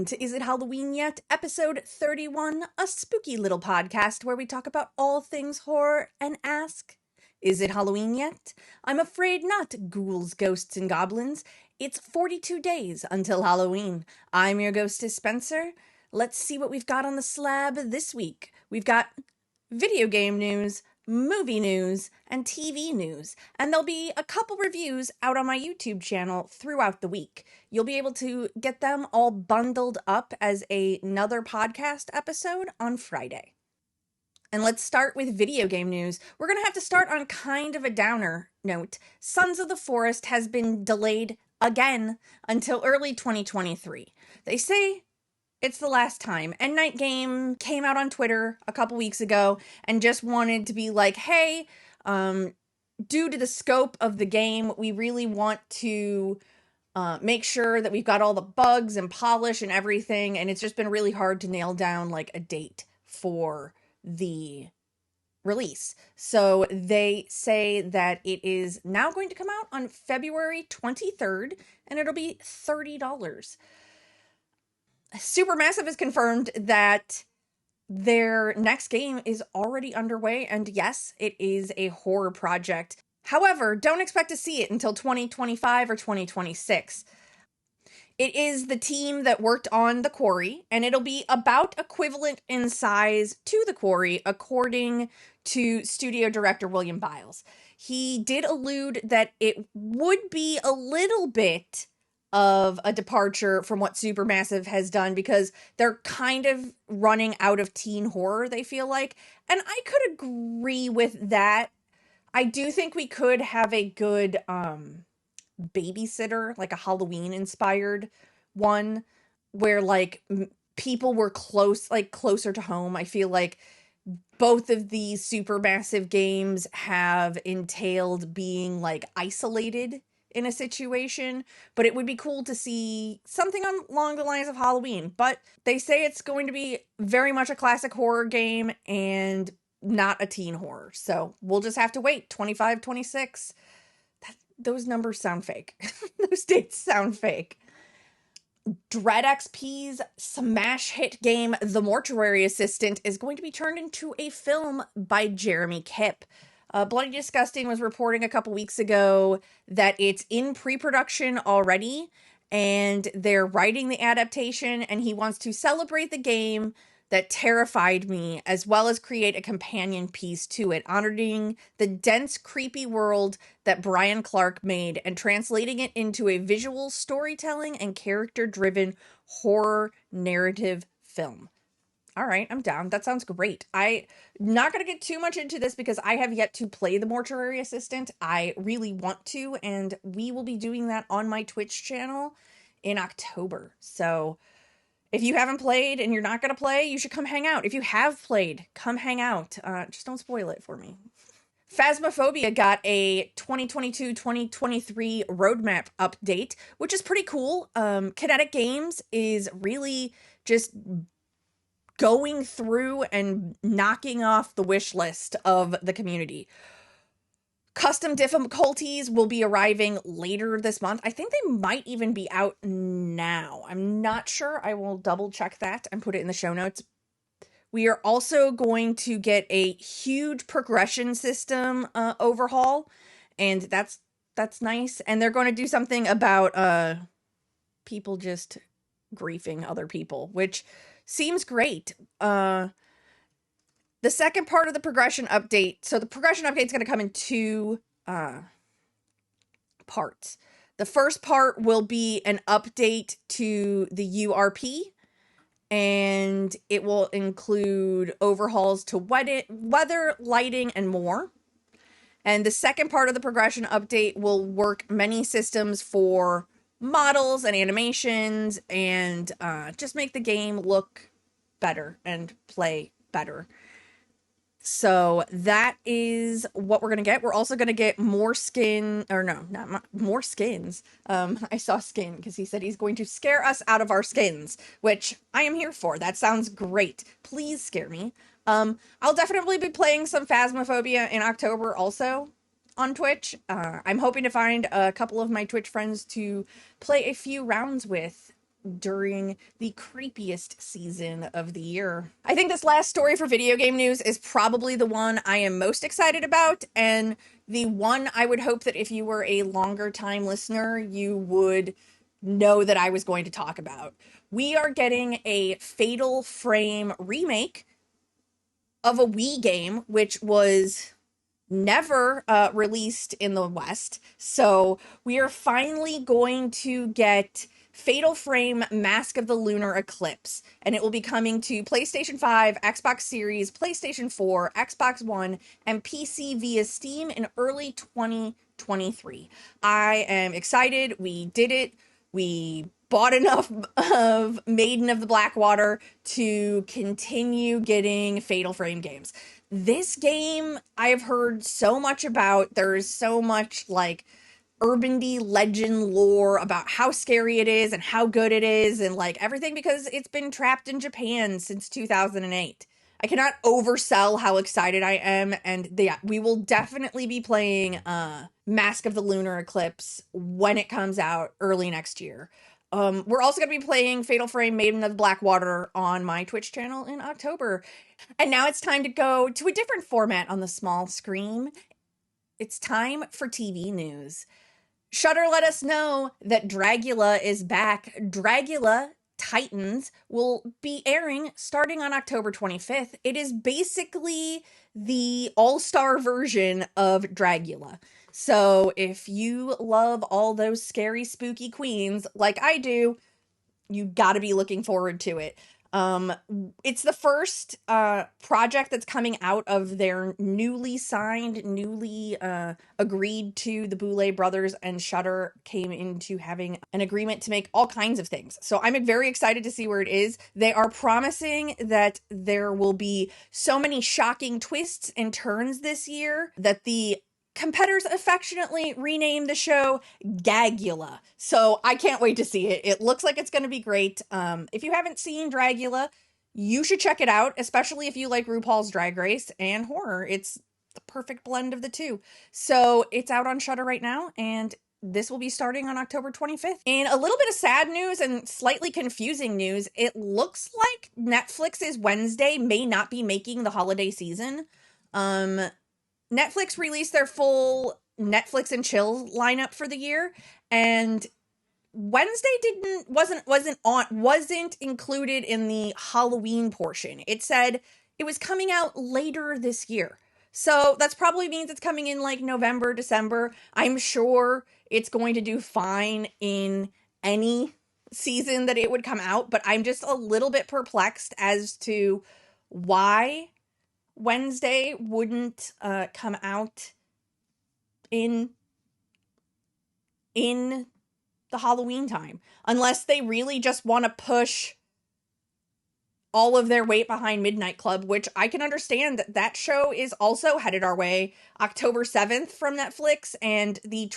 Welcome to Is It Halloween Yet? Episode 31, a spooky little podcast where we talk about all things horror and ask, is it Halloween yet? I'm afraid not, ghouls, ghosts, and goblins. It's 42 days until Halloween. I'm your ghostess, Spencer. Let's see what we've got on the slab this week. We've got video game news, movie news, and TV news. And there'll be a couple reviews out on my YouTube channel throughout the week. You'll be able to get them all bundled up as another podcast episode on Friday. And let's start with video game news. We're going to have to start on kind of a downer note. Sons of the Forest has been delayed again until early 2023. They say it's the last time. And Night Game came out on Twitter a couple weeks ago and just wanted to be like, hey, due to the scope of the game, we really want to make sure that we've got all the bugs and polish and everything. And it's just been really hard to nail down like a date for the release. So they say that it is now going to come out on February 23rd and it'll be $30. Supermassive has confirmed that their next game is already underway, and yes, it is a horror project. However, don't expect to see it until 2025 or 2026. It is the team that worked on The Quarry, and it'll be about equivalent in size to The Quarry, according to studio director William Biles. He did allude that it would be a little bit of a departure from what Supermassive has done because they're kind of running out of teen horror, they feel like. And I could agree with that. I do think we could have a good babysitter, like a Halloween-inspired one, where like people were closer to home. I feel like both of these Supermassive games have entailed being like isolated in a situation, but it would be cool to see something along the lines of Halloween. But they say it's going to be very much a classic horror game and not a teen horror. So we'll just have to wait. 25, 26. Those numbers sound fake. Those dates sound fake. Dread XP's smash hit game, The Mortuary Assistant, is going to be turned into a film by Jeremy Kipp. Bloody Disgusting was reporting a couple weeks ago that it's in pre-production already, and they're writing the adaptation, and he wants to celebrate the game that terrified me, as well as create a companion piece to it, honoring the dense, creepy world that Brian Clark made, and translating it into a visual storytelling and character-driven horror narrative film. All right, I'm down. That sounds great. I'm not going to get too much into this because I have yet to play The Mortuary Assistant. I really want to, and we will be doing that on my Twitch channel in October. So if you haven't played and you're not going to play, you should come hang out. If you have played, come hang out. Just don't spoil it for me. Phasmophobia got a 2022-2023 roadmap update, which is pretty cool. Kinetic Games is really just going through and knocking off the wish list of the community. Custom difficulties will be arriving later this month. I think they might even be out now. I'm not sure. I will double check that and put it in the show notes. We are also going to get a huge progression system overhaul, and that's nice. And they're going to do something about people just griefing other people, which seems great. The second part of the progression update. So the progression update is going to come in two parts. The first part will be an update to the URP, and it will include overhauls to weather, lighting, and more. And the second part of the progression update will work many systems for models and animations and just make the game look better and play better. So that is what we're going to get. We're also going to get more skins. I saw skin because he said he's going to scare us out of our skins, which I am here for. That sounds great. Please scare me. I'll definitely be playing some Phasmophobia in October also on Twitch. I'm hoping to find a couple of my Twitch friends to play a few rounds with during the creepiest season of the year. I think this last story for video game news is probably the one I am most excited about, and the one I would hope that if you were a longer time listener, you would know that I was going to talk about. We are getting a Fatal Frame remake of a Wii game, which was never released in the West. So we are finally going to get Fatal Frame Mask of the Lunar Eclipse, and it will be coming to PlayStation 5, Xbox Series, PlayStation 4, Xbox One, and PC via Steam in early 2023. I am excited. We did it. We bought enough of Maiden of the Blackwater to continue getting Fatal Frame games. This game I've heard so much about. There's so much like urban-y legend lore about how scary it is and how good it is and like everything, because it's been trapped in Japan since 2008. I cannot oversell how excited I am, and yeah, we will definitely be playing Mask of the Lunar Eclipse when it comes out early next year. We're also going to be playing Fatal Frame Maiden of the Blackwater on my Twitch channel in October. And now it's time to go to a different format on the small screen. It's time for TV news. Shudder let us know that Dragula is back. Dragula Titans will be airing starting on October 25th. It is basically the all-star version of Dragula. So if you love all those scary, spooky queens like I do, you gotta be looking forward to it. It's the first project that's coming out of their newly signed, newly agreed to. The Boulay brothers and Shudder came into having an agreement to make all kinds of things. So I'm very excited to see where it is. They are promising that there will be so many shocking twists and turns this year that the competitors affectionately renamed the show Gagula. So I can't wait to see it. It looks like it's going to be great. If you haven't seen Dragula, you should check it out, especially if you like RuPaul's Drag Race and horror. It's the perfect blend of the two. So it's out on Shudder right now, and this will be starting on October 25th. In a little bit of sad news and slightly confusing news, it looks like Netflix's Wednesday may not be making the holiday season. Netflix released their full Netflix and chill lineup for the year, and Wednesday wasn't included in the Halloween portion. It said it was coming out later this year. So that's probably means it's coming in like November, December. I'm sure it's going to do fine in any season that it would come out, but I'm just a little bit perplexed as to why Wednesday wouldn't come out in the Halloween time, unless they really just want to push all of their weight behind Midnight Club, which I can understand. That show is also headed our way October 7th from Netflix, and the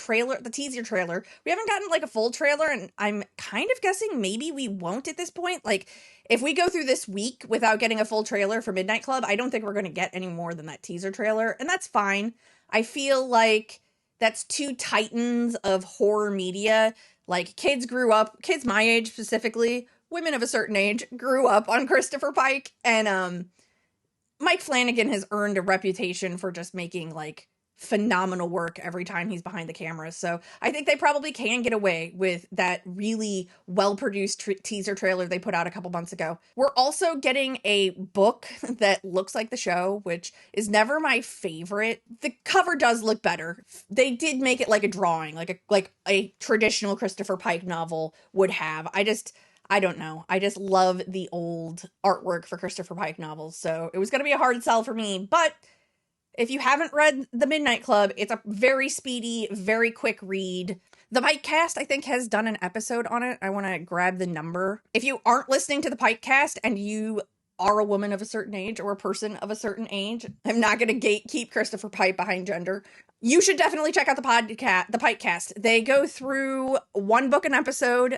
teaser trailer, we haven't gotten like a full trailer, and I'm kind of guessing maybe we won't at this point. Like, if we go through this week without getting a full trailer for Midnight Club, I don't think we're going to get any more than that teaser trailer, and that's fine. I feel like that's two titans of horror media. Like, kids my age specifically, women of a certain age, grew up on Christopher Pike, and Mike Flanagan has earned a reputation for just making like phenomenal work every time he's behind the camera. So I think they probably can get away with that really well-produced teaser trailer they put out a couple months ago. We're also getting a book that looks like the show, which is never my favorite. The cover does look better. They did make it like a drawing, like a traditional Christopher Pike novel would have. I don't know. I just love the old artwork for Christopher Pike novels. So it was going to be a hard sell for me. But if you haven't read The Midnight Club, it's a very speedy, very quick read. The Pikecast, I think, has done an episode on it. I want to grab the number. If you aren't listening to the Pikecast and you are a woman of a certain age or a person of a certain age, I'm not going to gatekeep Christopher Pike behind gender. You should definitely check out the Pikecast. They go through one book an episode.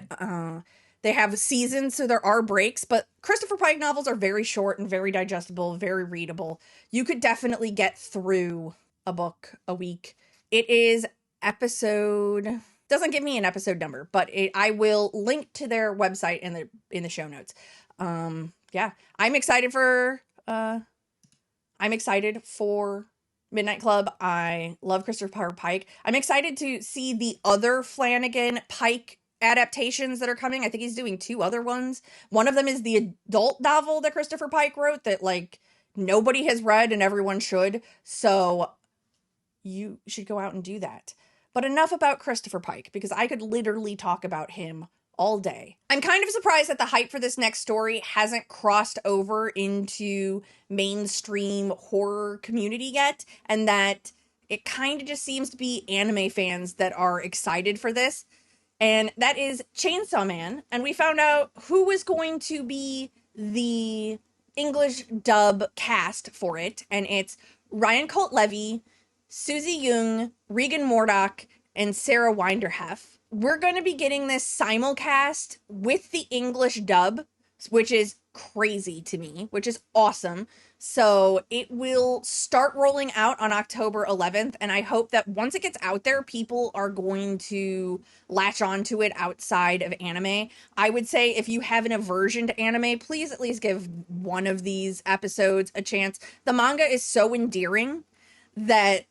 They have seasons, so there are breaks, but Christopher Pike novels are very short and very digestible, very readable. You could definitely get through a book a week. It is episode Doesn't give me an episode number, but I will link to their website in the show notes. Yeah, I'm excited for Midnight Club. I love Christopher Pike. I'm excited to see the other Flanagan Pike adaptations that are coming. I think he's doing 2 other ones. One of them is the adult novel that Christopher Pike wrote that like nobody has read and everyone should. So you should go out and do that. But enough about Christopher Pike, because I could literally talk about him all day. I'm kind of surprised that the hype for this next story hasn't crossed over into mainstream horror community yet, and that it kind of just seems to be anime fans that are excited for this. And that is Chainsaw Man. And we found out who was going to be the English dub cast for it. And it's Ryan Colt Levy, Susie Young, Regan Murdoch, and Sarah Winderhef. We're going to be getting this simulcast with the English dub, which is crazy to me, which is awesome. So it will start rolling out on October 11th, and I hope that once it gets out there, people are going to latch onto it outside of anime. I would say if you have an aversion to anime, please at least give one of these episodes a chance. The manga is so endearing that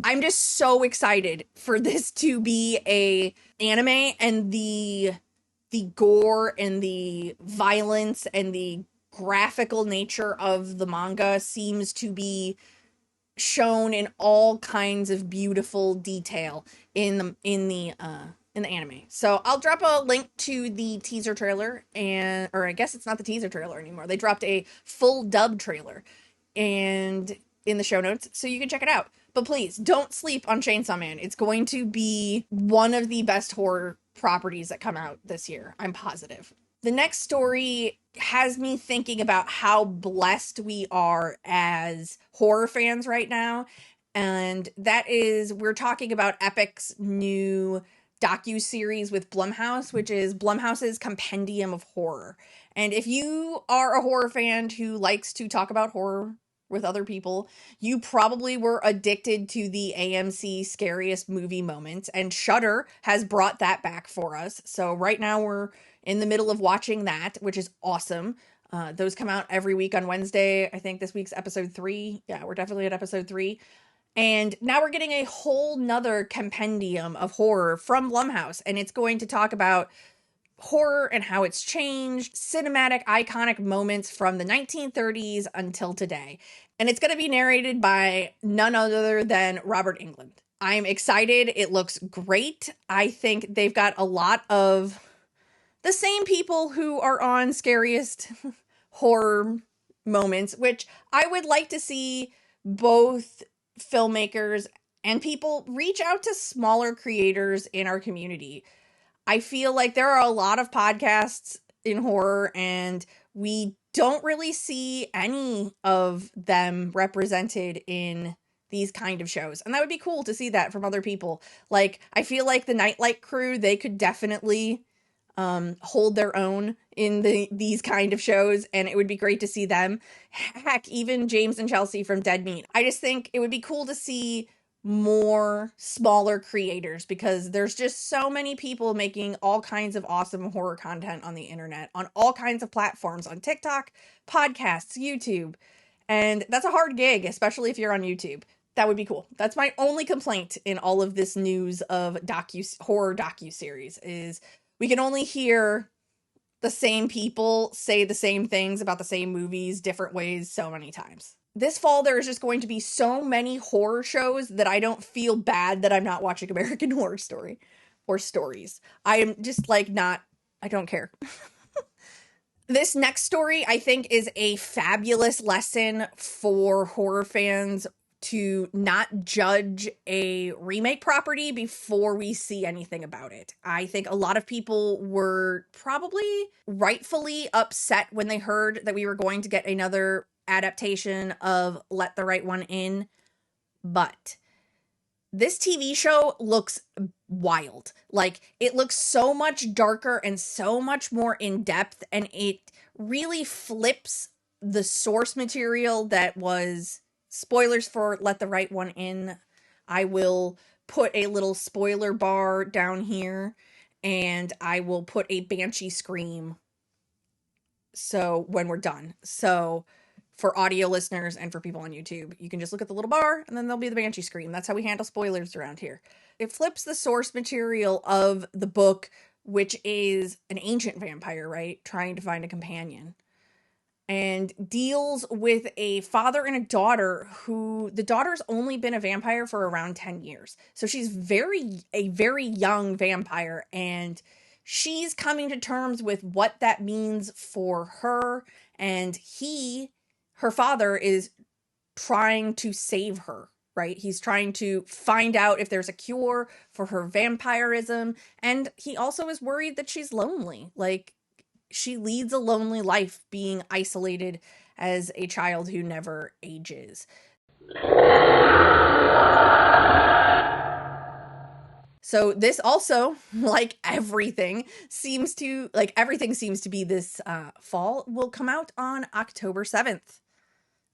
I'm just so excited for this to be a anime, and the gore and the violence and the graphical nature of the manga seems to be shown in all kinds of beautiful detail in the anime. So I'll drop a link to the teaser trailer, or I guess it's not the teaser trailer anymore. They dropped a full dub trailer and in the show notes so you can check it out. But please don't sleep on Chainsaw Man. It's going to be one of the best horror properties that come out this year. I'm positive. The next story has me thinking about how blessed we are as horror fans right now. And that is, we're talking about Epic's new docu-series with Blumhouse, which is Blumhouse's Compendium of Horror. And if you are a horror fan who likes to talk about horror with other people, you probably were addicted to the AMC Scariest Movie Moments, and Shudder has brought that back for us. So right now we're in the middle of watching that, which is awesome. Those come out every week on Wednesday. I think this week's episode 3. Yeah, we're definitely at episode 3. And now we're getting a whole nother compendium of horror from Blumhouse, and it's going to talk about horror and how it's changed, cinematic, iconic moments from the 1930s until today. And it's going to be narrated by none other than Robert Englund. I'm excited. It looks great. I think they've got a lot of the same people who are on Scariest Horror Moments, which I would like to see both filmmakers and people reach out to smaller creators in our community. I feel like there are a lot of podcasts in horror, and we don't really see any of them represented in these kind of shows. And that would be cool to see that from other people. Like, I feel like the Nightlight crew, they could definitely hold their own in these kind of shows, and it would be great to see them. Heck, even James and Chelsea from Dead Meat. I just think it would be cool to see more smaller creators, because there's just so many people making all kinds of awesome horror content on the internet, on all kinds of platforms, on TikTok, podcasts, YouTube. And that's a hard gig, especially if you're on YouTube. That would be cool. That's my only complaint in all of this news of horror docuseries is we can only hear the same people say the same things about the same movies different ways so many times. This fall, there is just going to be so many horror shows that I don't feel bad that I'm not watching American Horror Story or stories. I am just like I don't care. This next story, I think, is a fabulous lesson for horror fans to not judge a remake property before we see anything about it. I think a lot of people were probably rightfully upset when they heard that we were going to get another adaptation of Let the Right One In, but this TV show looks wild. Like, it looks so much darker and so much more in depth, and it really flips the source material that was spoilers for Let the Right One In. I will put a little spoiler bar down here, and I will put a Banshee scream so when we're done. So for audio listeners and for people on YouTube, you can just look at the little bar and then there'll be the Banshee scream. That's how we handle spoilers around here. It flips the source material of the book, which is an ancient vampire, right? Trying to find a companion. And deals with a father and a daughter who the daughter's only been a vampire for around 10 years. So she's a very young vampire, and she's coming to terms with what that means for her. And her father, is trying to save her, right? He's trying to find out if there's a cure for her vampirism. And he also is worried that she's lonely. Like, she leads a lonely life, being isolated as a child who never ages. So this also, like everything seems to be this fall, will come out on October 7th.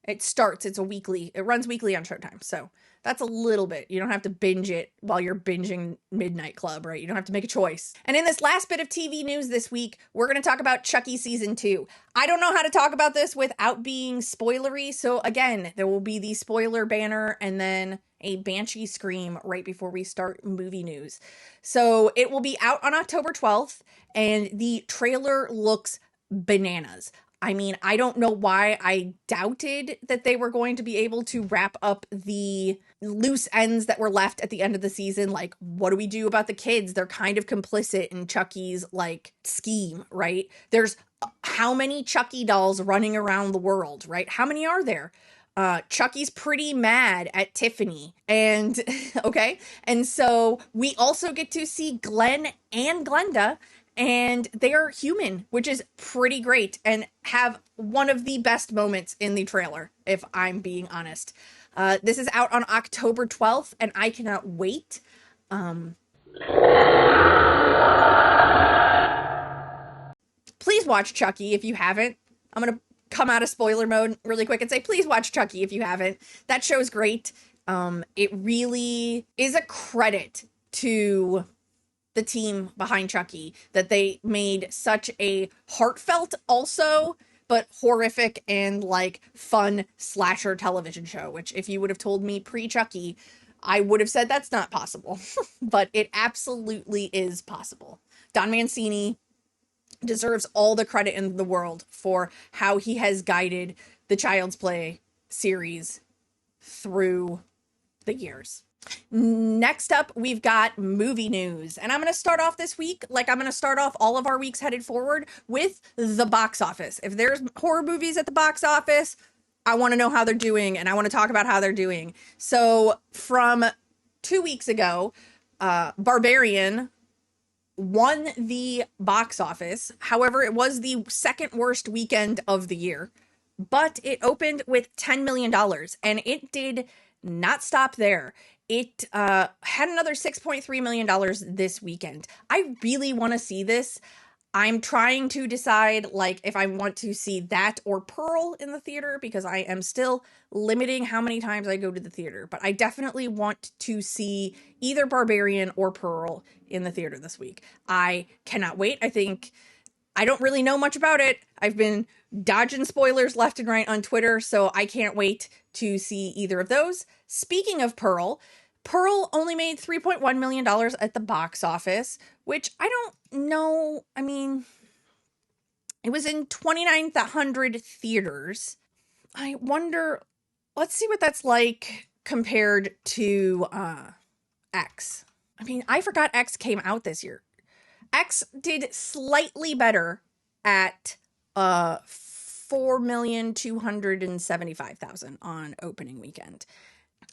It runs weekly on Showtime. So that's a little bit. You don't have to binge it while you're binging Midnight Club, right? You don't have to make a choice. And in this last bit of TV news this week, we're going to talk about Chucky season 2. I don't know how to talk about this without being spoilery. So again, there will be the spoiler banner and then a Banshee scream right before we start movie news. So it will be out on October 12th, and the trailer looks bananas. I mean, I don't know why I doubted that they were going to be able to wrap up the loose ends that were left at the end of the season. Like, what do we do about the kids? They're kind of complicit in Chucky's, like, scheme, right? There's how many Chucky dolls running around the world, right? How many are there? Chucky's pretty mad at Tiffany, and okay. And so we also get to see Glenn and Glenda, and they are human, which is pretty great, and have one of the best moments in the trailer, if I'm being honest. This is out on October 12th, and I cannot wait. Please watch Chucky if you haven't. I'm going to come out of spoiler mode really quick and say, please watch Chucky if you haven't. That show's great. It really is a credit to the team behind Chucky that they made such a heartfelt also, but horrific and like fun slasher television show, which if you would have told me pre-Chucky, I would have said that's not possible, but it absolutely is possible. Don Mancini deserves all the credit in the world for how he has guided the Child's Play series through the years. Next up, we've got movie news. And I'm going to start off this week, like I'm going to start off all of our weeks headed forward, with the box office. If there's horror movies at the box office, I want to know how they're doing, and I want to talk about how they're doing. So from 2 weeks ago, Barbarian won the box office. However, it was the second worst weekend of the year, but it opened with $10 million, and it did not stop there. It had another $6.3 million this weekend. I really want to see this. I'm trying to decide, like, if I want to see that or Pearl in the theater, because I am still limiting how many times I go to the theater. But I definitely want to see either Barbarian or Pearl in the theater this week. I cannot wait. I don't really know much about it. I've been dodging spoilers left and right on Twitter, so I can't wait to see either of those. Speaking of Pearl only made $3.1 million at the box office, which I don't know. I mean, it was in 2,900 theaters. I wonder, let's see what that's like compared to X. I mean, I forgot X came out this year. X did slightly better at 4,275,000 on opening weekend.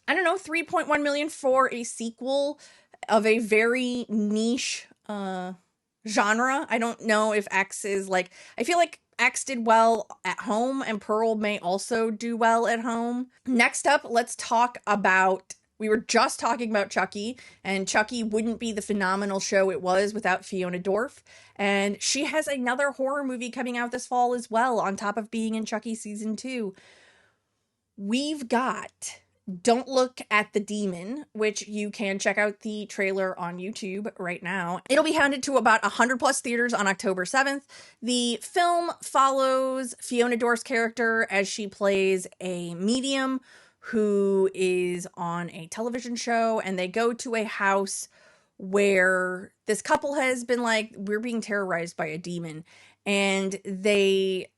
I don't know, 3.1 million for a sequel of a very niche genre. I don't know if X is like, I feel like X did well at home, and Pearl may also do well at home. Next up, let's talk about, we were just talking about Chucky, and Chucky wouldn't be the phenomenal show it was without Fiona Dorff. And she has another horror movie coming out this fall as well, on top of being in Chucky season 2. We've got Don't Look at the Demon, which you can check out the trailer on YouTube right now. It'll be handed to about 100 plus theaters on October 7th. The film follows Fiona Dour's character as she plays a medium who is on a television show, and they go to a house where this couple has been like, we're being terrorized by a demon, and they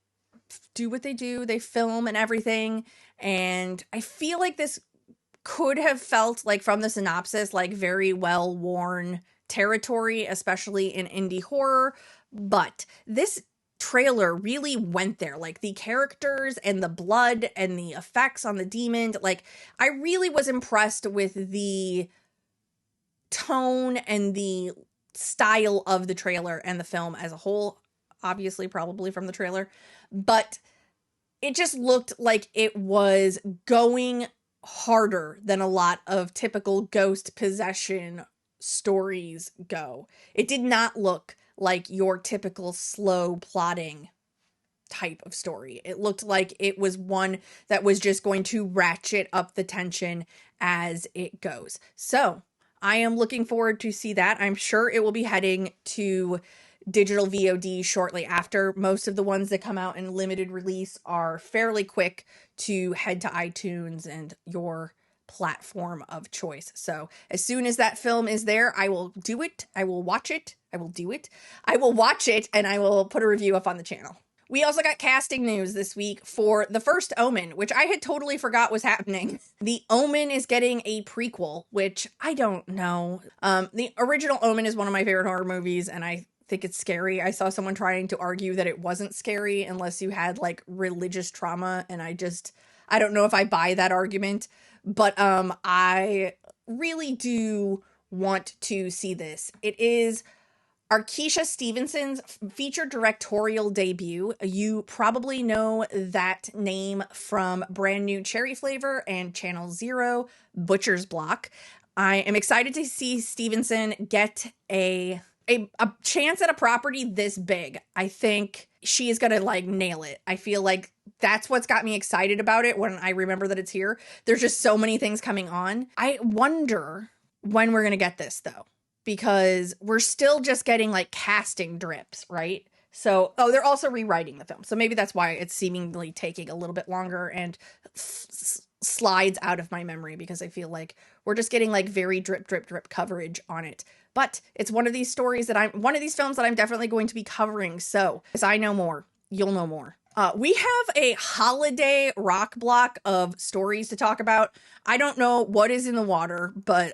do what they do. They film and everything. And I feel like this could have felt like, from the synopsis, like very well worn territory, especially in indie horror. But this trailer really went there. Like the characters and the blood and the effects on the demon. Like I really was impressed with the tone and the style of the trailer and the film as a whole. Obviously, probably from the trailer. But it just looked like it was going harder than a lot of typical ghost possession stories go. It did not look like your typical slow plotting type of story. It looked like it was one that was just going to ratchet up the tension as it goes. So I am looking forward to see that. I'm sure it will be heading to digital VOD shortly after. Most of the ones that come out in limited release are fairly quick to head to iTunes and your platform of choice. So as soon as that film is there, I will do it. I will watch it. I will do it. I will watch it, and I will put a review up on the channel. We also got casting news this week for The First Omen, which I had totally forgot was happening. The Omen is getting a prequel, which I don't know. The original Omen is one of my favorite horror movies, and I think it's scary. I saw someone trying to argue that it wasn't scary unless you had like religious trauma, and I don't know if I buy that argument, but I really do want to see this. It is Arkesha Stevenson's feature directorial debut. You probably know that name from Brand New Cherry Flavor and Channel Zero, Butcher's Block. I am excited to see Stevenson get a chance at a property this big. I think she is gonna like nail it. I feel like that's what's got me excited about it when I remember that it's here. There's just so many things coming on. I wonder when we're gonna get this though, because we're still just getting like casting drips, right? So, they're also rewriting the film. So maybe that's why it's seemingly taking a little bit longer and slides out of my memory, because I feel like we're just getting like very drip coverage on it. But it's one of these films that I'm definitely going to be covering. So as I know more, you'll know more. We have a holiday rock block of stories to talk about. I don't know what is in the water, but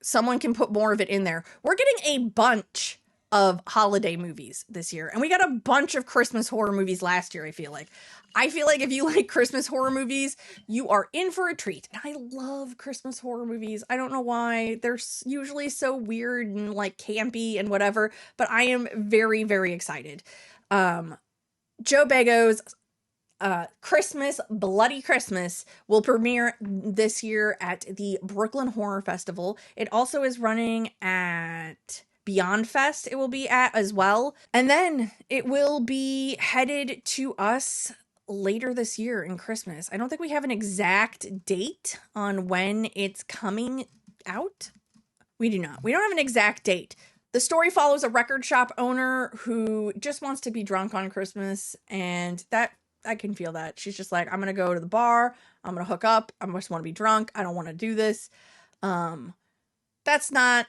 someone can put more of it in there. We're getting a bunch of holiday movies this year, and we got a bunch of Christmas horror movies last year. I feel like if you like Christmas horror movies, you are in for a treat. And I love Christmas horror movies. I don't know why. They're usually so weird and like campy and whatever, but I am very, very excited. Joe Bago's Christmas, Bloody Christmas will premiere this year at the Brooklyn Horror Festival. It also is running at Beyond Fest. It will be at as well. And then it will be headed to us later this year in Christmas. I don't think we have an exact date on when it's coming out. We do not. We don't have an exact date. The story follows a record shop owner who just wants to be drunk on Christmas, and that I can feel that. She's just like, I'm going to go to the bar. I'm going to hook up. I just want to be drunk. I don't want to do this. That's not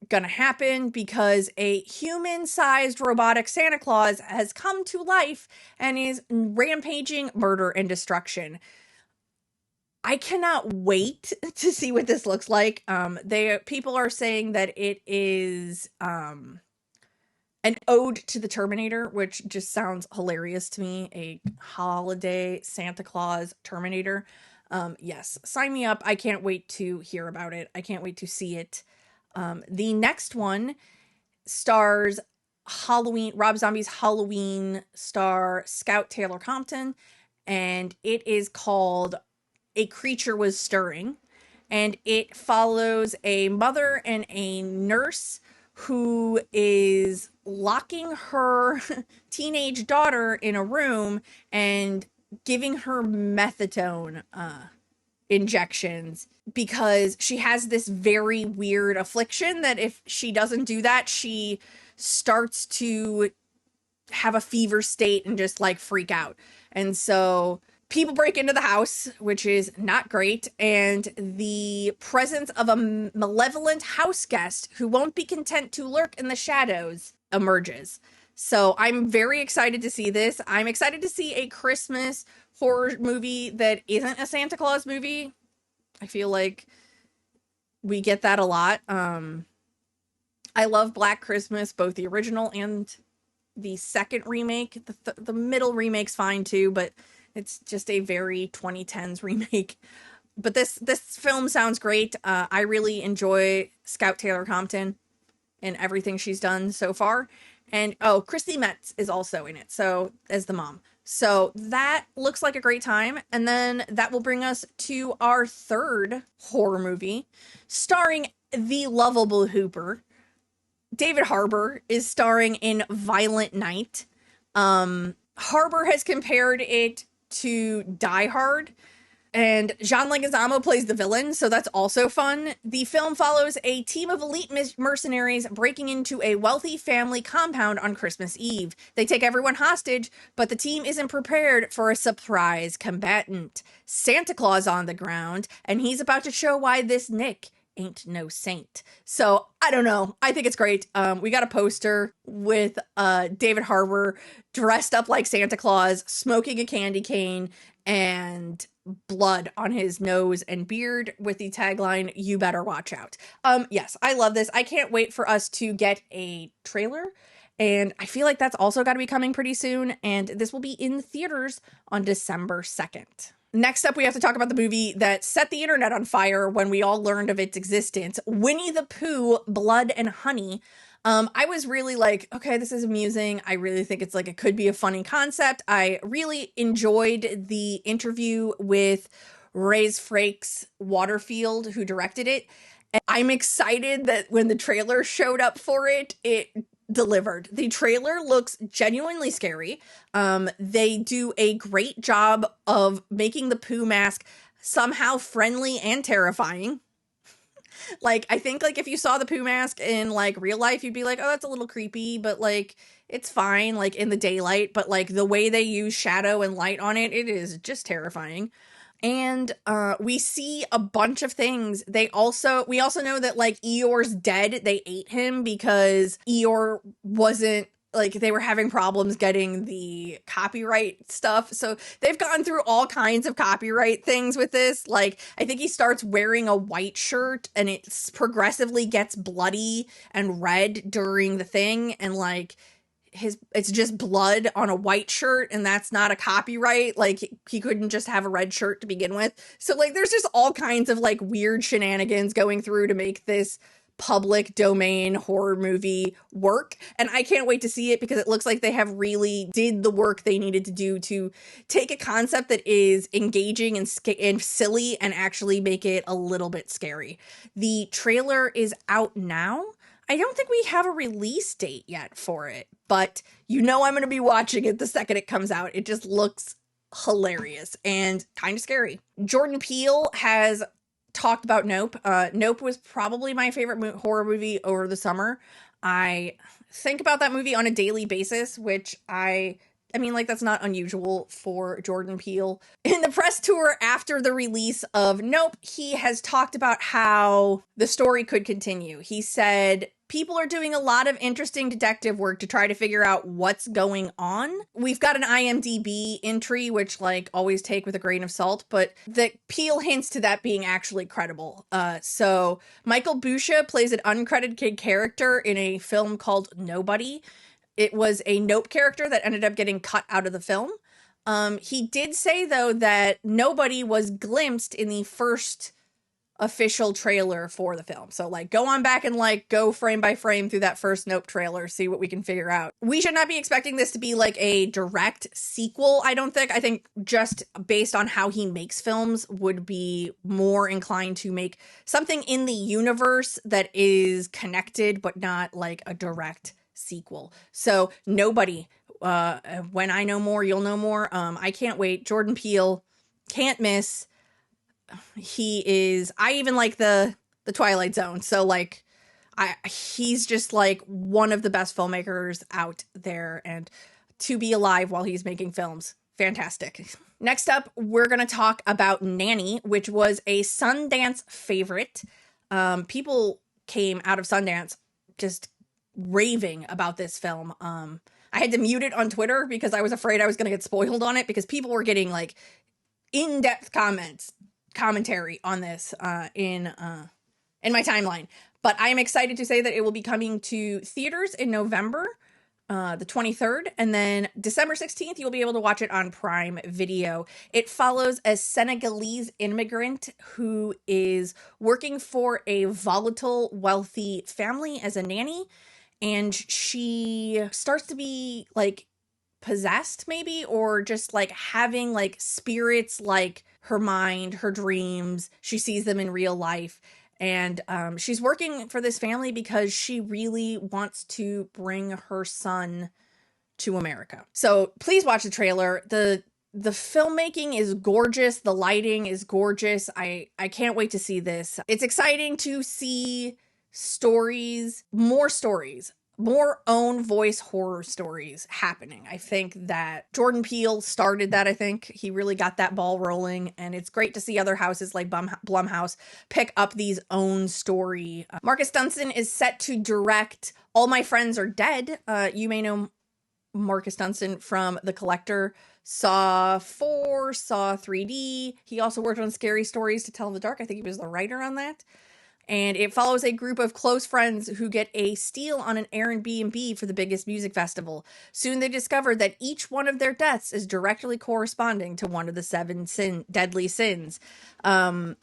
going to happen, because a human-sized robotic Santa Claus has come to life and is rampaging murder and destruction. I cannot wait to see what this looks like. People are saying that it is an ode to the Terminator, which just sounds hilarious to me. A holiday Santa Claus Terminator. Yes, sign me up. I can't wait to hear about it. I can't wait to see it. The next one stars Rob Zombie's Halloween star Scout Taylor Compton, and it is called A Creature Was Stirring, and it follows a mother and a nurse who is locking her teenage daughter in a room, and giving her methadone injections because she has this very weird affliction that if she doesn't do that, she starts to have a fever state and just like freak out. And so people break into the house, which is not great, and the presence of a malevolent house guest who won't be content to lurk in the shadows emerges. So I'm very excited to see this. I'm excited to see a Christmas horror movie that isn't a Santa Claus movie. I feel like we get that a lot. I love Black Christmas, both the original and the second remake. The middle remake's fine too, but it's just a very 2010s remake. But this film sounds great. I really enjoy Scout Taylor Compton and everything she's done so far. And oh, Christy Metz is also in it, so as the mom. So that looks like a great time. And then that will bring us to our third horror movie starring the lovable Hooper. David Harbour is starring in Violent Night. Harbour has compared it to Die Hard, and John Leguizamo plays the villain, so that's also fun. The film follows a team of elite mercenaries breaking into a wealthy family compound on Christmas Eve. They take everyone hostage, but the team isn't prepared for a surprise combatant. Santa Claus on the ground, and he's about to show why this Nick ain't no saint. So I don't know. I think it's great. We got a poster with David Harbour dressed up like Santa Claus, smoking a candy cane, and blood on his nose and beard with the tagline, "You better watch out." Yes, I love this. I can't wait for us to get a trailer. And I feel like that's also got to be coming pretty soon. And this will be in theaters on December 2nd. Next up, we have to talk about the movie that set the internet on fire when we all learned of its existence, Winnie the Pooh, Blood and Honey. I was really like, okay, this is amusing. I really think it's like, it could be a funny concept. I really enjoyed the interview with Reyes Frakes Waterfield, who directed it. And I'm excited that when the trailer showed up for it, it delivered. The trailer looks genuinely scary. They do a great job of making the Pooh mask somehow friendly and terrifying. Like, I think, like, if you saw the Pooh mask in, like, real life, you'd be like, oh, that's a little creepy, but, like, it's fine, like, in the daylight, but, like, the way they use shadow and light on it, it is just terrifying. And we see a bunch of things. We also know that, like, Eeyore's dead. They ate him because Eeyore wasn't, like, they were having problems getting the copyright stuff. So they've gone through all kinds of copyright things with this. Like, I think he starts wearing a white shirt and it progressively gets bloody and red during the thing. And, like, it's just blood on a white shirt, and that's not a copyright. Like, he couldn't just have a red shirt to begin with. So, like, there's just all kinds of, like, weird shenanigans going through to make this public domain horror movie work, and I can't wait to see it because it looks like they have really did the work they needed to do to take a concept that is engaging and silly and actually make it a little bit scary. The trailer is out now. I don't think we have a release date yet for it, but you know I'm going to be watching it the second it comes out. It just looks hilarious and kind of scary. Jordan Peele has talked about Nope. Nope was probably my favorite horror movie over the summer. I think about that movie on a daily basis, which I mean, like, that's not unusual for Jordan Peele. In the press tour after the release of Nope, he has talked about how the story could continue. He said, people are doing a lot of interesting detective work to try to figure out what's going on. We've got an IMDb entry, which, like, always take with a grain of salt, but the Peele hints to that being actually credible. So Michael Busha plays an uncredited character in a film called Nobody. It was a Nope character that ended up getting cut out of the film. He did say, though, that Nobody was glimpsed in the first official trailer for the film. So, like, go on back and, like, go frame by frame through that first Nope trailer, see what we can figure out. We should not be expecting this to be, like, a direct sequel, I don't think. I think just based on how he makes films would be more inclined to make something in the universe that is connected, but not, like, a direct sequel. So Nobody When I know more, you'll know more. I can't wait. Jordan Peele, can't miss. I even like the Twilight Zone. So like he's just like one of the best filmmakers out there, and to be alive while he's making films, fantastic. Next up, we're going to talk about Nanny, which was a Sundance favorite. People came out of Sundance just raving about this film. I had to mute it on Twitter because I was afraid I was going to get spoiled on it, because people were getting like in-depth commentary on this in my timeline. But I am excited to say that it will be coming to theaters in November, the 23rd, and then December 16th, you'll be able to watch it on Prime Video. It follows a Senegalese immigrant who is working for a volatile, wealthy family as a nanny, and she starts to be like possessed maybe, or just like having like spirits, like her mind, her dreams. She sees them in real life. And she's working for this family because she really wants to bring her son to America. So please watch the trailer. The filmmaking is gorgeous. The lighting is gorgeous. I can't wait to see this. It's exciting to see more own voice horror stories happening. I think that Jordan Peele started that. I think he really got that ball rolling, and it's great to see other houses like Blumhouse pick up these own story. Marcus Dunstan is set to direct All My Friends Are Dead. You may know Marcus Dunstan from The Collector, Saw 4, Saw 3D. He also worked on Scary Stories to Tell in the Dark. I think he was the writer on that. And it follows a group of close friends who get a steal on an Airbnb for the biggest music festival. Soon they discover that each one of their deaths is directly corresponding to one of the 7 deadly sins. The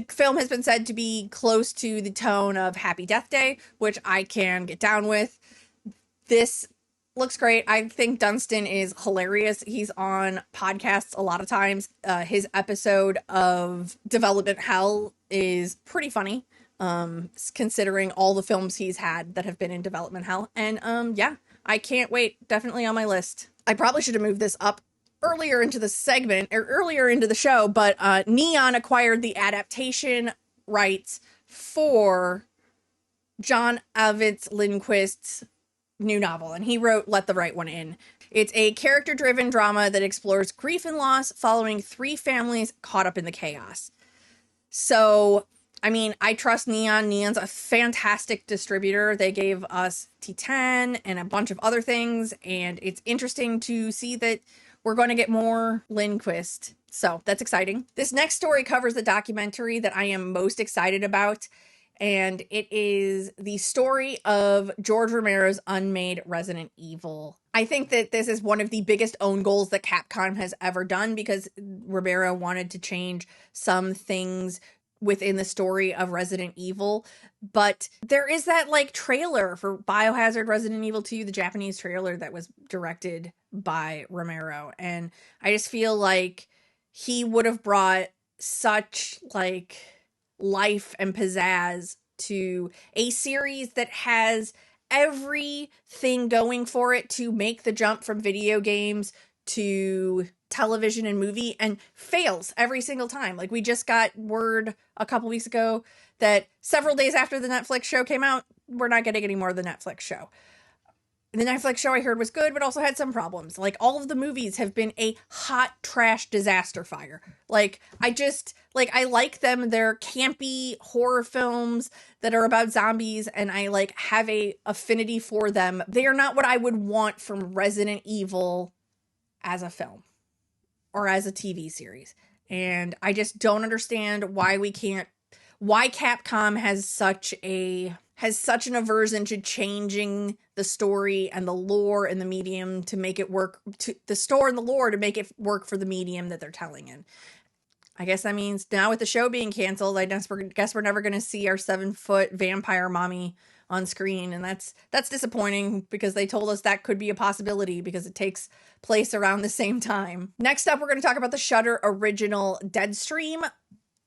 film has been said to be close to the tone of Happy Death Day, which I can get down with. This looks great. I think Dunstan is hilarious. He's on podcasts a lot of times. His episode of Development Hell is pretty funny, considering all the films he's had that have been in development hell. And yeah, I can't wait. Definitely on my list. I probably should have moved this up earlier into the segment, or earlier into the show, but Neon acquired the adaptation rights for John Avitz Lindquist's new novel, and he wrote Let the Right One In. It's a character-driven drama that explores grief and loss following 3 families caught up in the chaos. So, I mean, I trust Neon. Neon's a fantastic distributor. They gave us T10 and a bunch of other things, and it's interesting to see that we're going to get more Lindquist. So, that's exciting. This next story covers the documentary that I am most excited about, and it is the story of George Romero's unmade Resident Evil. I think that this is one of the biggest own goals that Capcom has ever done, because Romero wanted to change some things within the story of Resident Evil. But there is that like trailer for Biohazard Resident Evil 2, the Japanese trailer that was directed by Romero. And I just feel like he would have brought such like life and pizzazz to a series that has everything going for it to make the jump from video games to television and movie, and fails every single time. Like, we just got word a couple weeks ago that several days after the Netflix show came out, we're not getting any more of the Netflix show. The Netflix show I heard was good, but also had some problems. Like, all of the movies have been a hot trash disaster fire. Like, I like them. They're campy horror films that are about zombies, and I, like, have a affinity for them. They are not what I would want from Resident Evil as a film or as a TV series. And I just don't understand why Capcom has such an aversion to changing the story and the lore and the medium to make it work, to the store and the lore to make it work for the medium that they're telling in. I guess that means now with the show being canceled, I guess we're never going to see our 7-foot vampire mommy on screen. And that's disappointing, because they told us that could be a possibility because it takes place around the same time. Next up, we're going to talk about the Shudder original Deadstream.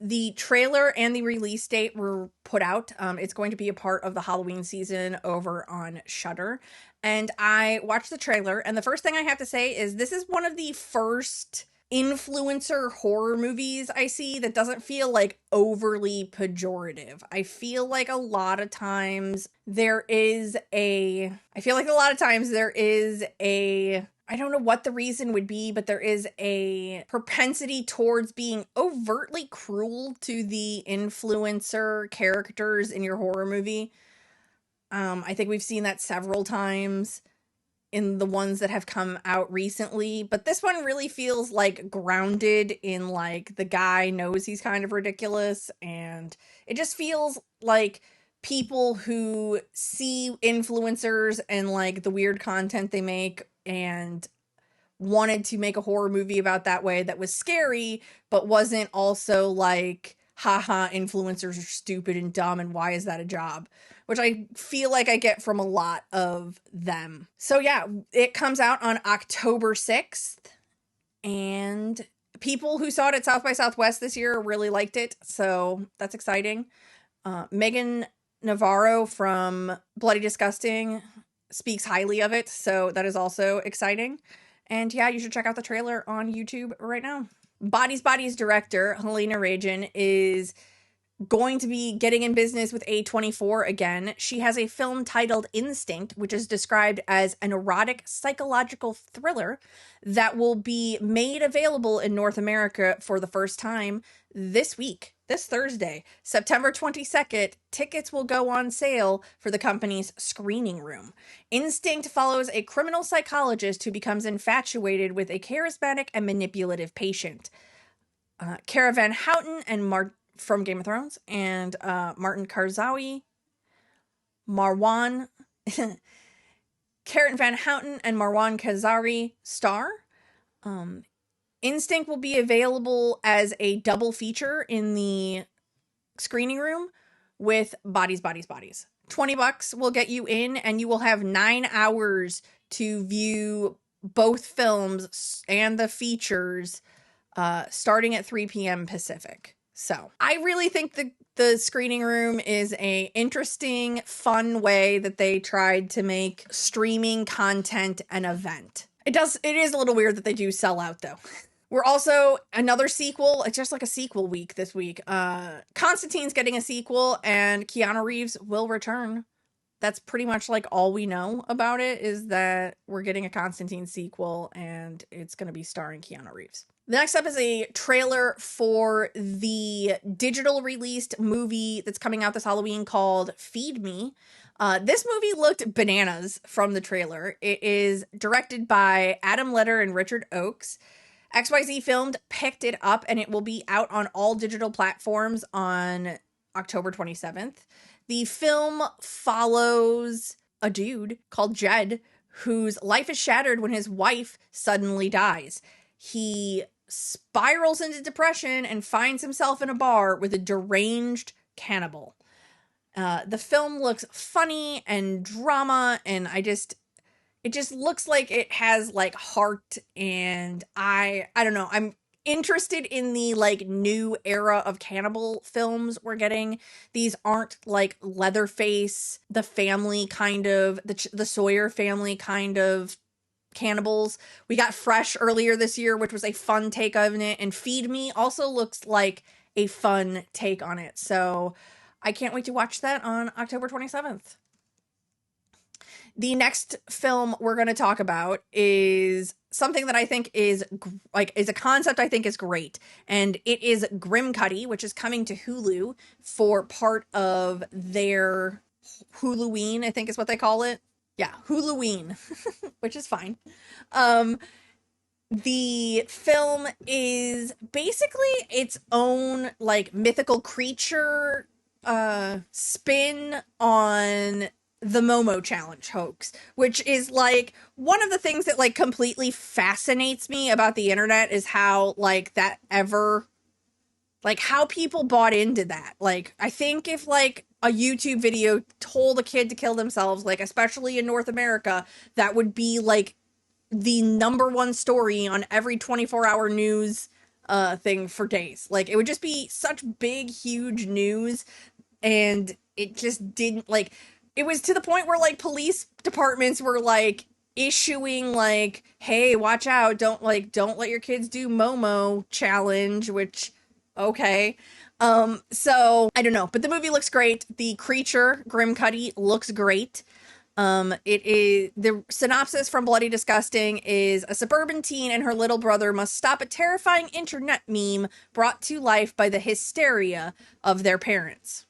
The trailer and the release date were put out. It's going to be a part of the Halloween season over on Shudder. And I watched the trailer, and the first thing I have to say is this is one of the first influencer horror movies I see that doesn't feel like overly pejorative. I feel like a lot of times there is a I don't know what the reason would be, but there is a propensity towards being overtly cruel to the influencer characters in your horror movie. I think we've seen that several times in the ones that have come out recently, but this one really feels like grounded in like the guy knows he's kind of ridiculous, and it just feels like people who see influencers and like the weird content they make and wanted to make a horror movie about that way that was scary but wasn't also like haha influencers are stupid and dumb and why is that a job, which I feel like I get from a lot of them. So yeah, it comes out on October 6th, and people who saw it at South by Southwest this year really liked it, so that's exciting. Megan Navarro from Bloody Disgusting speaks highly of it, so that is also exciting. And yeah, you should check out the trailer on YouTube right now. Bodies director Helena Reagan is going to be getting in business with A24 again. She has a film titled Instinct, which is described as an erotic psychological thriller that will be made available in North America for the first time this week. This Thursday, September 22nd, tickets will go on sale for the company's screening room. Instinct follows a criminal psychologist who becomes infatuated with a charismatic and manipulative patient. Cara Van Houten and from Game of Thrones and Martin Karzawi, Karen Van Houten and Marwan Kazari star. Instinct will be available as a double feature in the screening room with Bodies. $20 will get you in, and you will have 9 hours to view both films and the features starting at 3 p.m. Pacific. So I really think the screening room is a interesting, fun way that they tried to make streaming content an event. It is a little weird that they do sell out though. We're also another sequel. It's just like a sequel week this week. Constantine's getting a sequel, and Keanu Reeves will return. That's pretty much like all we know about it, is that we're getting a Constantine sequel and it's going to be starring Keanu Reeves. The next up is a trailer for the digital released movie that's coming out this Halloween called Feed Me. This movie looked bananas from the trailer. It is directed by Adam Letter and Richard Oakes. XYZ Filmed picked it up, and it will be out on all digital platforms on October 27th. The film follows a dude called Jed, whose life is shattered when his wife suddenly dies. He spirals into depression and finds himself in a bar with a deranged cannibal. The film looks funny and drama, and it just looks like it has like heart, and I don't know. I'm interested in the like new era of cannibal films we're getting. These aren't like Leatherface, the family kind of, the Sawyer family kind of cannibals. We got Fresh earlier this year, which was a fun take on it, and Feed Me also looks like a fun take on it. So I can't wait to watch that on October 27th. The next film we're going to talk about is something that I think is a concept I think is great. And it is Grimcutty, which is coming to Hulu for part of their Huluween, I think is what they call it. Yeah, Huluween, which is fine. The film is basically its own like mythical creature spin on the Momo Challenge hoax, which is like one of the things that like completely fascinates me about the internet, is how like that ever, like how people bought into that. Like I think if like a YouTube video told a kid to kill themselves, like especially in North America, that would be like the #1 story on every 24-hour news thing for days. Like, it would just be such big, huge news, and it just didn't, like, it was to the point where, like, police departments were, like, issuing, like, hey, watch out, don't let your kids do Momo challenge, which, okay. So I don't know, but the movie looks great. The creature, Grim Cuddy, looks great. It is, the synopsis from Bloody Disgusting is: a suburban teen and her little brother must stop a terrifying internet meme brought to life by the hysteria of their parents.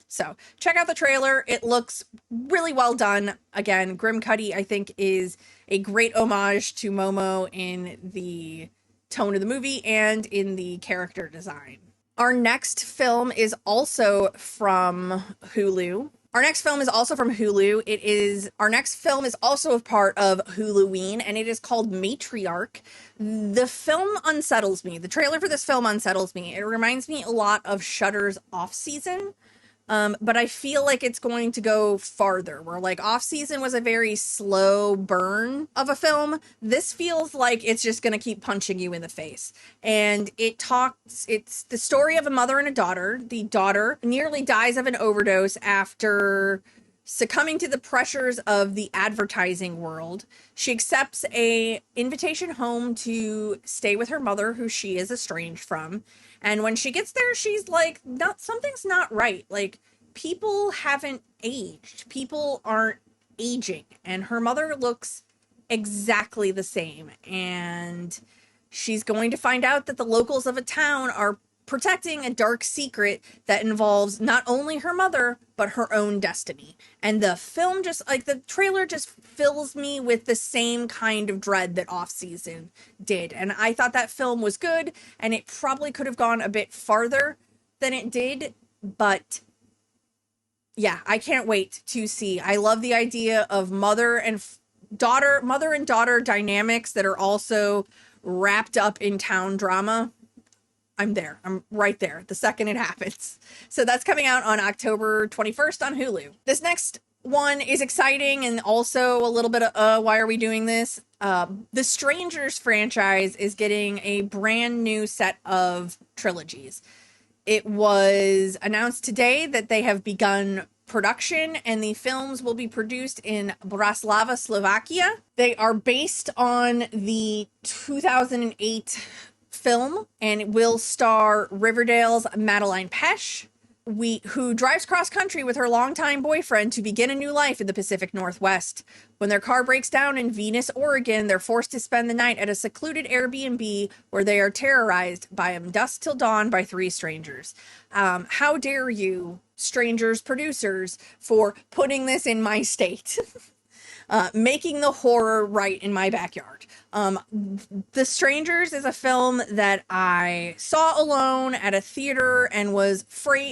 So check out the trailer. It looks really well done. Again, Grim Cuddy, I think, is a great homage to Momo in the tone of the movie and in the character design. Our next film is also from Hulu. Our next film is also from Hulu. Our next film is also a part of Huluween, and it is called Matriarch. The film unsettles me. The trailer for this film unsettles me. It reminds me a lot of Shudder's Off Season. But I feel like it's going to go farther, where, like, Off Season was a very slow burn of a film. This feels like it's just going to keep punching you in the face. And it's the story of a mother and a daughter. The daughter nearly dies of an overdose after succumbing to the pressures of the advertising world. She accepts a invitation home to stay with her mother, who she is estranged from. And when she gets there, she's like, something's not right. Like, people haven't aged. People aren't aging. And her mother looks exactly the same. And she's going to find out that the locals of a town are protecting a dark secret that involves not only her mother, but her own destiny. And the film the trailer just fills me with the same kind of dread that Off Season did. And I thought that film was good, and it probably could have gone a bit farther than it did, but yeah, I can't wait to see. I love the idea of mother and daughter dynamics that are also wrapped up in town drama. I'm there. I'm right there the second it happens. So that's coming out on October 21st on Hulu. This next one is exciting and also a little bit of, why are we doing this? The Strangers franchise is getting a brand new set of trilogies. It was announced today that they have begun production, and the films will be produced in Bratislava, Slovakia. They are based on the 2008 film, and it will star Riverdale's Madeline Pesh, who drives cross country with her longtime boyfriend to begin a new life in the Pacific Northwest. When their car breaks down in Venus, Oregon, they're forced to spend the night at a secluded Airbnb where they are terrorized by dusk till dawn by three strangers. How dare you, Strangers producers, for putting this in my state? Making the horror right in my backyard. The Strangers is a film that I saw alone at a theater and was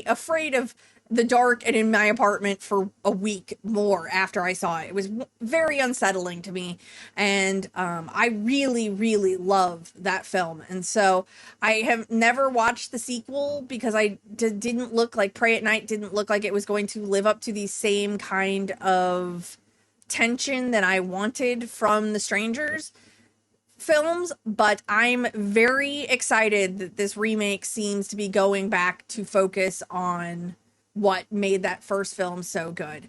afraid of the dark and in my apartment for a week more after I saw it. It was very unsettling to me, and I really, really love that film. And so I have never watched the sequel because didn't look like Pray at Night didn't look like it was going to live up to the same kind of tension that I wanted from the Strangers films, but I'm very excited that this remake seems to be going back to focus on what made that first film so good.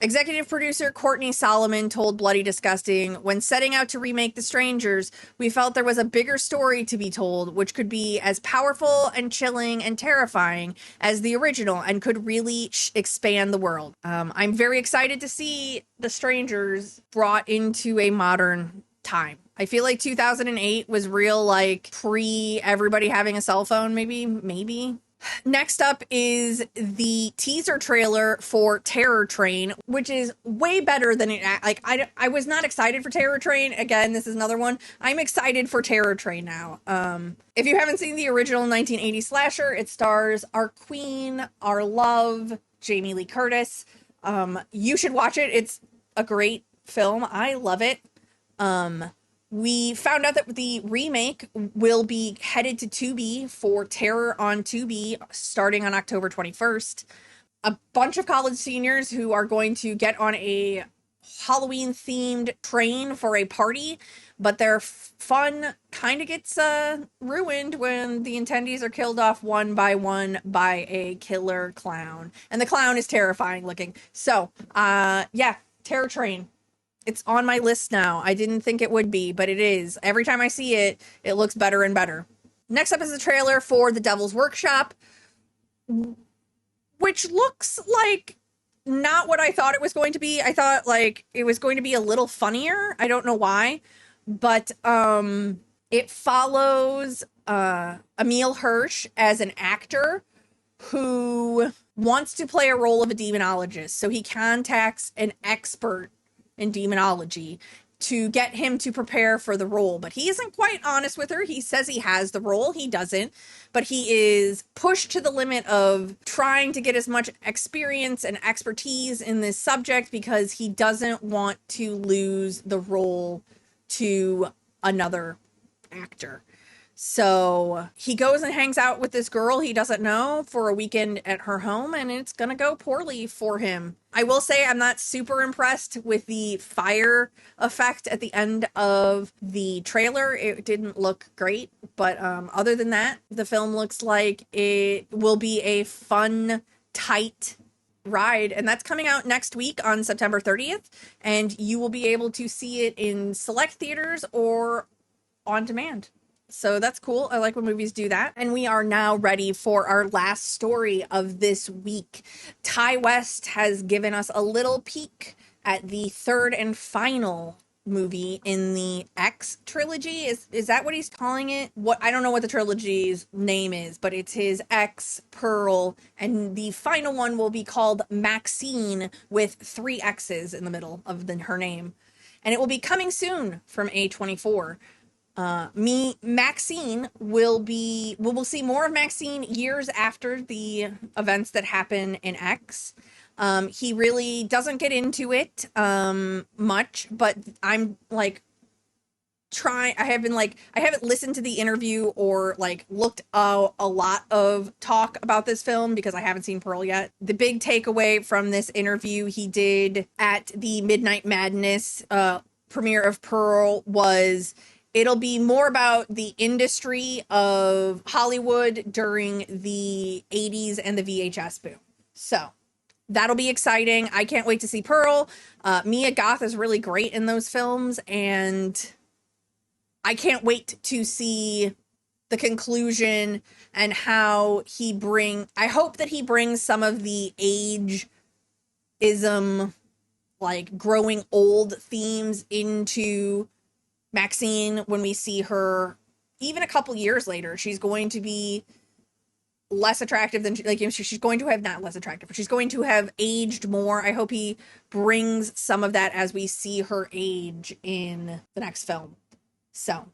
Executive producer Courtney Solomon told Bloody Disgusting, when setting out to remake The Strangers, we felt there was a bigger story to be told, which could be as powerful and chilling and terrifying as the original and could really expand the world. I'm very excited to see The Strangers brought into a modern time. I feel like 2008 was real, like, pre everybody having a cell phone, maybe. Next up is the teaser trailer for Terror Train, which is way better than it. Like, I was not excited for Terror Train. Again, this is another one. I'm excited for Terror Train now. If you haven't seen the original 1980 slasher, it stars our queen, our love, Jamie Lee Curtis. You should watch it. It's a great film. I love it. We found out that the remake will be headed to Tubi for Terror on Tubi starting on October 21st. A bunch of college seniors who are going to get on a Halloween themed train for a party, but their fun kind of gets ruined when the attendees are killed off one by a killer clown, and the clown is terrifying looking. So yeah, Terror Train, it's on my list now. I didn't think it would be, but it is. Every time I see it, it looks better and better. Next up is the trailer for The Devil's Workshop, which looks like not what I thought it was going to be. I thought like it was going to be a little funnier. I don't know why, but it follows Emil Hirsch as an actor who wants to play a role of a demonologist. So he contacts an expert in demonology to get him to prepare for the role, but he isn't quite honest with her. He says he has the role, he doesn't, but he is pushed to the limit of trying to get as much experience and expertise in this subject because he doesn't want to lose the role to another actor. So he goes and hangs out with this girl he doesn't know for a weekend at her home, and it's gonna go poorly for him. I will say I'm not super impressed with the fire effect at the end of the trailer. It didn't look great, but other than that, the film looks like it will be a fun, tight ride, and that's coming out next week on September 30th, and you will be able to see it in select theaters or on demand. So that's cool. I like when movies do that. And we are now ready for our last story of this week. Ty West has given us a little peek at the third and final movie in the X trilogy. Is that what he's calling it? What, I don't know what the trilogy's name is, but it's his X, Pearl, and the final one will be called Maxine with 3 X's in the middle of her name. And it will be coming soon from A24. Maxine will see more of Maxine years after the events that happen in X. He really doesn't get into it much, but I'm like I haven't listened to the interview or like looked a lot of talk about this film because I haven't seen Pearl yet. The big takeaway from this interview he did at the Midnight Madness premiere of Pearl was it'll be more about the industry of Hollywood during the 80s and the VHS boom. So that'll be exciting. I can't wait to see Pearl. Mia Goth is really great in those films, and I can't wait to see the conclusion and how I hope that he brings some of the ageism, like growing old themes into Maxine when we see her even a couple years later. She's going to be less attractive than she's going to have, not less attractive, but she's going to have aged more. I hope he brings some of that as we see her age in the next film. So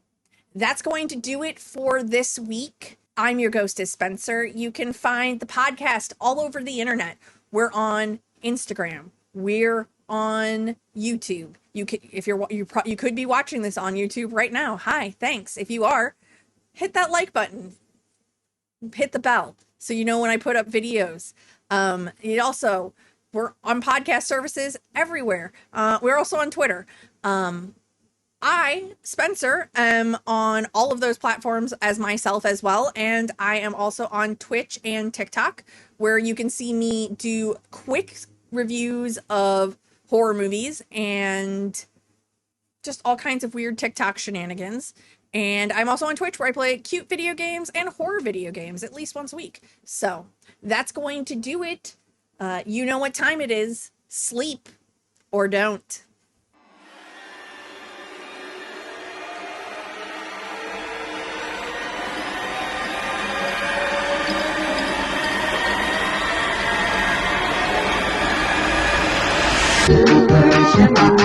that's going to do it for this week. I'm your ghostess, Spencer. You can find the podcast all over the internet. We're on Instagram. We're on YouTube. You could be watching this on YouTube right now. Hi, thanks. If you are, hit that like button. Hit the bell so you know when I put up videos. We're on podcast services everywhere. We're also on Twitter. I, Spencer, am on all of those platforms as myself as well, and I am also on Twitch and TikTok, where you can see me do quick reviews of horror movies and just all kinds of weird TikTok shenanigans. And I'm also on Twitch, where I play cute video games and horror video games at least once a week. So that's going to do it. You know what time it is. Sleep or don't. Thank you.